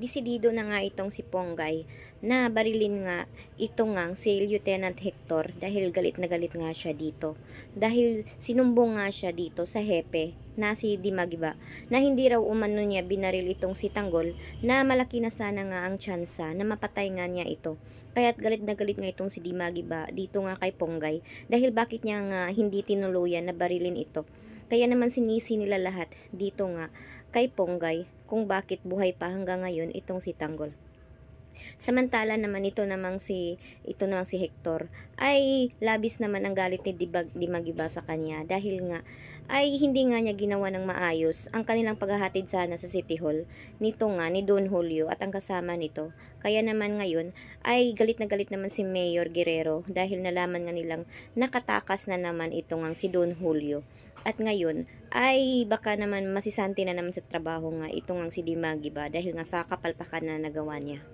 desidido na nga itong si Ponggay na barilin nga ito ngang si Lieutenant Hector dahil galit na galit nga siya dito. Dahil sinumbong nga siya dito sa hepe na si Dimagiba na hindi raw umano niya binaril itong si Tanggol na malaki na sana nga ang tsansa na mapatay nga niya ito. Kaya't galit na galit nga itong si Dimagiba dito nga kay Ponggay dahil bakit niya nga hindi tinuluyan na barilin ito. Kaya naman sinisi nila lahat dito nga kay Ponggay kung bakit buhay pa hanggang ngayon itong si Tanggol. Samantala naman ito namang si Hector ay labis naman ang galit ni Dimagiba sa kanya dahil nga ay hindi nga niya ginawa ng maayos ang kanilang paghahatid sana sa City Hall nito nga ni Don Julio at ang kasama nito. Kaya naman ngayon ay galit na galit naman si Mayor Guerrero dahil nalaman nga nilang nakatakas na naman ito nga si Don Julio. At ngayon ay baka naman masisanti na naman sa trabaho nga ito nga si Dimagiba dahil nga sa kapalpakan na nagawa niya.